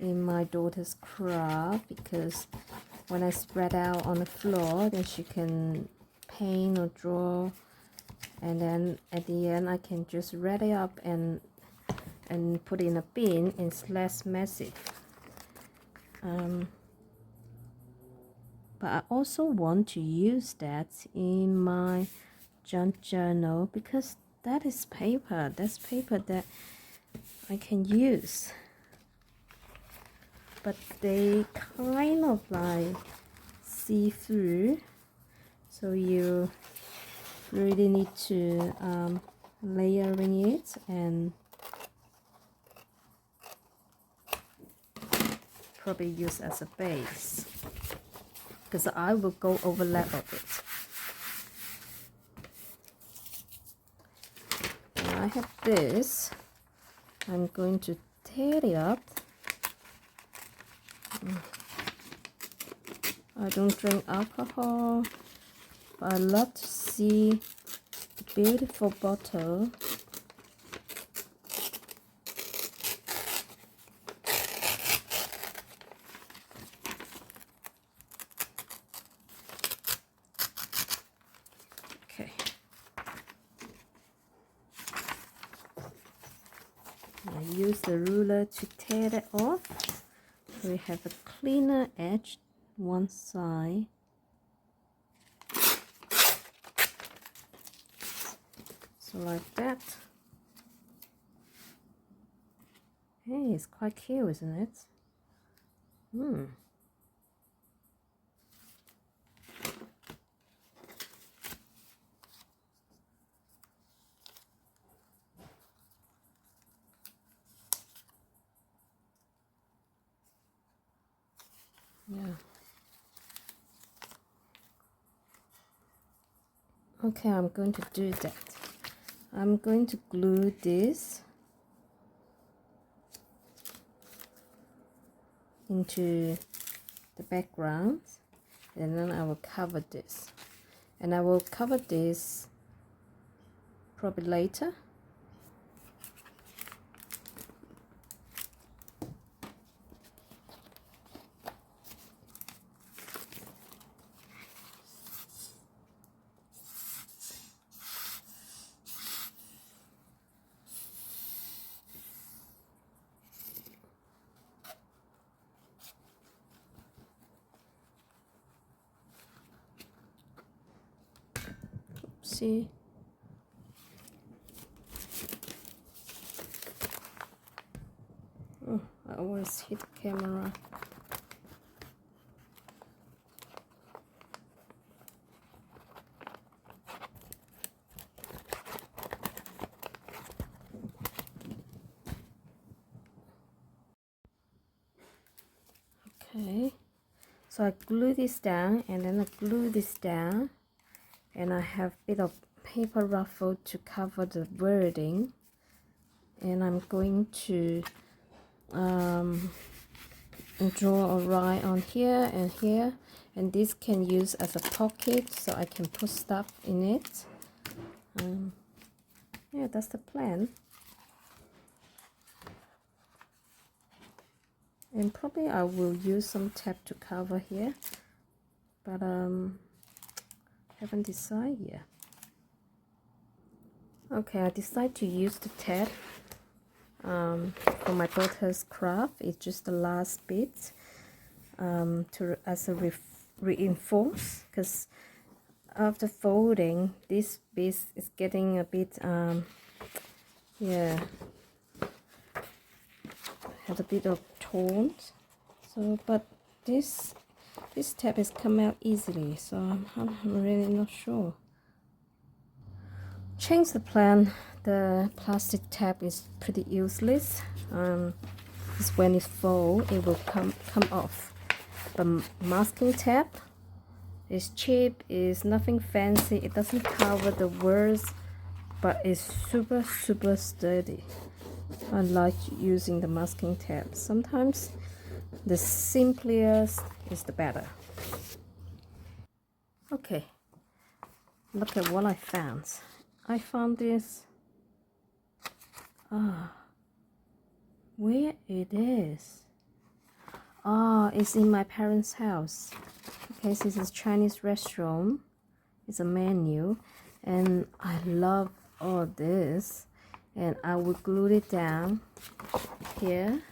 in my daughter's craft because when I spread out on the floor, then she can paint or draw, and then at the end I can just wrap it up and put it in a bin. It's less messy. But I also want to use that in my junk journal because that is paper. That's paper that I can use. But they kind of like see through, so you really need to layering it and probably use as a base because I will go overlap of it. And I have this. I'm going to tear it up. I don't drink alcohol, but I love to see the beautiful bottle. Okay. I use the ruler to tear it off. So we have a cleaner edge one side. So like that. Hey, it's quite cute, isn't it? Yeah. Okay, I'm going to do that. I'm going to glue this into the background, and then I will cover this, and I will cover this probably later. See, oh, I always hit the camera. Okay, so I glue this down, and then I glue this down, and I have a bit of paper ruffle to cover the wording, and I'm going to draw a line on here and here, and this can use as a pocket so I can put stuff in it. Yeah, that's the plan. And probably I will use some tape to cover here, but haven't decided yet. Okay, I decided to use the tape for my daughter's craft. It's just the last bit to as a reinforce, because after folding this piece is getting a bit yeah, has a bit of torn. So but this tab has come out easily, so I'm really not sure. Change the plan. The plastic tab is pretty useless. Because when it's full, it will come off. The masking tape is cheap, is nothing fancy, it doesn't cover the words, but it's super sturdy. I like using the masking tape. Sometimes the simplest is the better. Okay, look at what I found. I found this. Where it is? It's in my parents' house. Okay, this is Chinese restaurant. It's a menu, and I love all this, and I will glue it down here.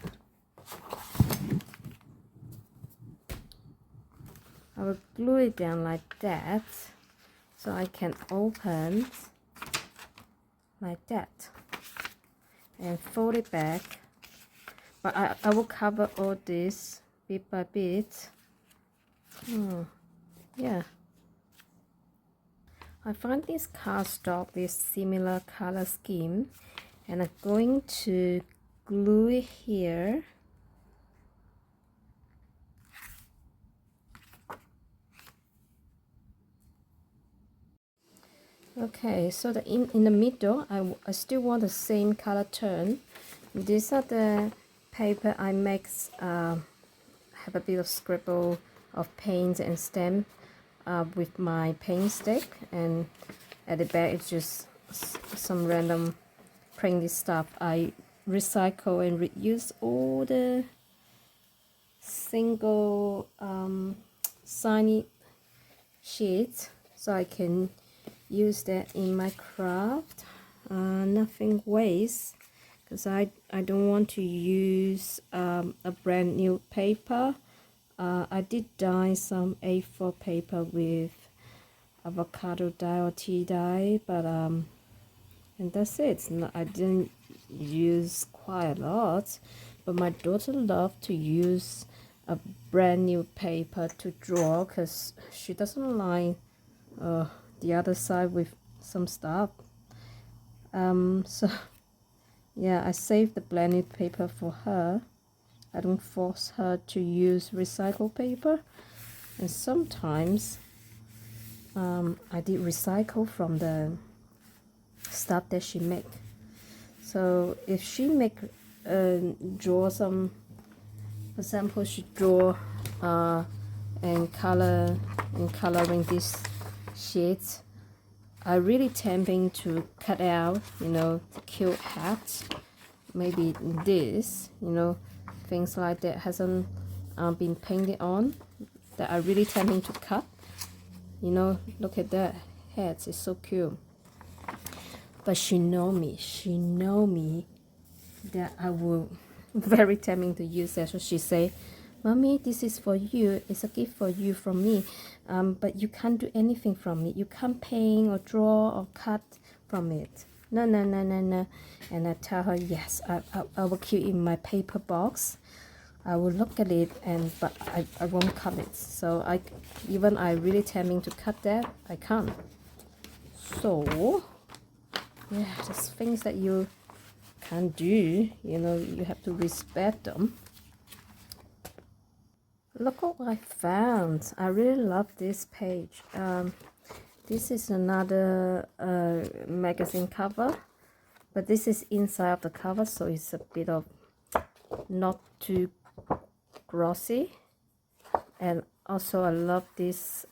I will glue it down like that, so I can open like that and fold it back. But I will cover all this bit by bit. Yeah, I find this cardstock with similar color scheme, and I'm going to glue it here. Okay, so in the middle, I still want the same color turn. These are the paper I make, have a bit of scribble of paint and stamp with my paint stick, and at the back it's just some random printed stuff. I recycle and reuse all the single shiny sheets, so I can use that in my craft. Nothing waste, because I don't want to use a brand new paper. I did dye some A4 paper with avocado dye or tea dye, but and that's it. I didn't use quite a lot, but my daughter loved to use a brand new paper to draw, because she doesn't like the other side with some stuff. So yeah, I saved the blended paper for her. I don't force her to use recycled paper, and sometimes I did recycle from the stuff that she make. So if she draw some For example, she draw and coloring these sheets. I really tempting to cut out, you know, the cute hat. Maybe this, you know, things like that hasn't been painted on. That I really tempting to cut. You know, look at that hat. It's so cute. But she know me. She know me that I will very tempting to use that. So she say, "Mommy, this is for you. It's a gift for you from me. But you can't do anything from it. You can't paint or draw or cut from it. No, no, no, no, no." And I tell her, yes, I will keep it in my paper box. I will look at it, but I won't cut it. So I really tempting to cut that, I can't. So yeah, there's things that you can't do. You know, you have to respect them. Look what I found. I really love this page. This is another magazine cover, but this is inside of the cover, so it's a bit of not too glossy. And also I love this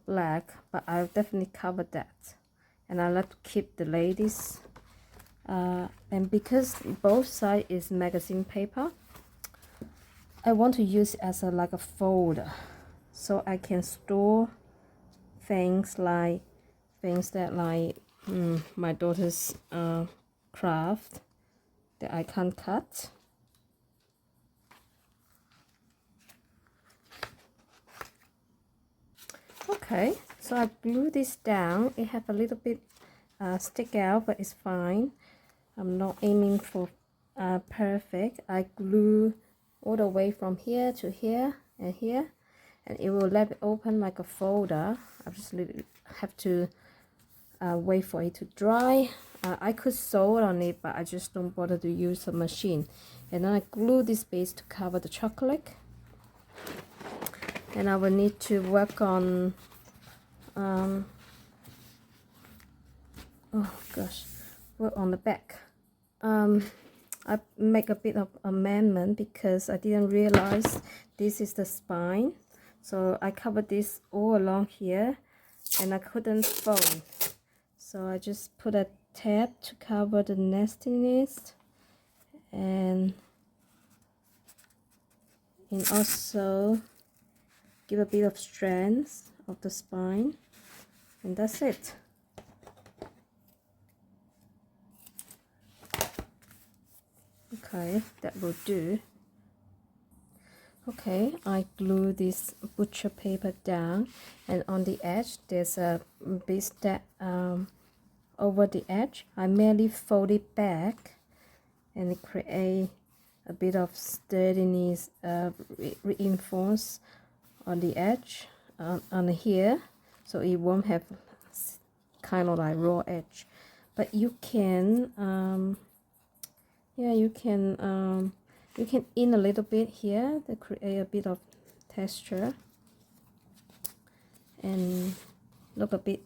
black, but I'll definitely cover that. And I like to keep the ladies. And because both sides is magazine paper, I want to use it as like a folder, so I can store things that my daughter's craft that I can't cut. Okay, so I glue this down. It have a little bit stick out, but it's fine. I'm not aiming for perfect. I glue all the way from here to here and here, and it will let it open like a folder. I just have to wait for it to dry. I could sew on it, but I just don't bother to use a machine. And then I glue this base to cover the chocolate. And I will need to work on work on the back. I make a bit of amendment because I didn't realize this is the spine, so I covered this all along here and I couldn't fold, so I just put a tab to cover the nastiness, and also give a bit of strength of the spine, and that's it. Okay, that will do. Okay, I glue this butcher paper down, and on the edge there's a piece that over the edge. I merely fold it back and create a bit of sturdiness, reinforce on the edge on here, so it won't have kind of like raw edge. But you can you can in a little bit here to create a bit of texture and look a bit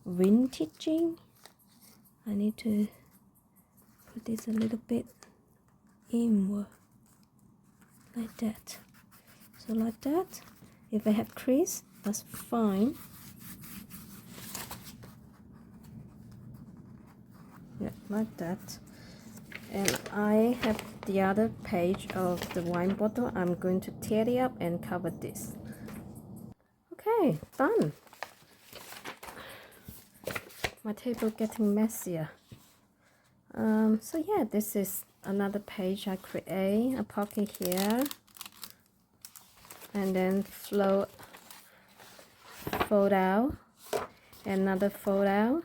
vintaging. I need to put this a little bit inward like that. So like that. If I have crease, that's fine. Yeah, like that. And I have the other page of the wine bottle. I'm going to tear it up and cover this. Okay, done. My table getting messier. So yeah, this is another page I create. A pocket here, and then fold out, another fold out.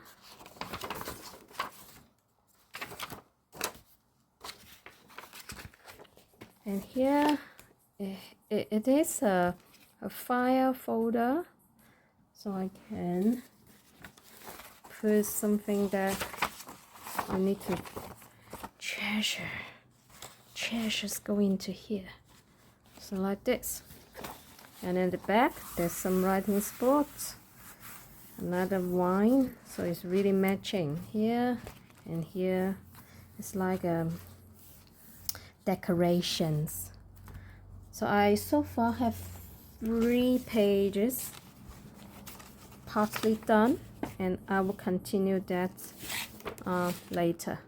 And here it is a file folder, so I can put something that I need to treasure. Treasures go into here, so like this. And in the back there's some writing spots, another wine, so it's really matching here and here. It's like decorations. So I so far have 3 pages partly done, and I will continue that later.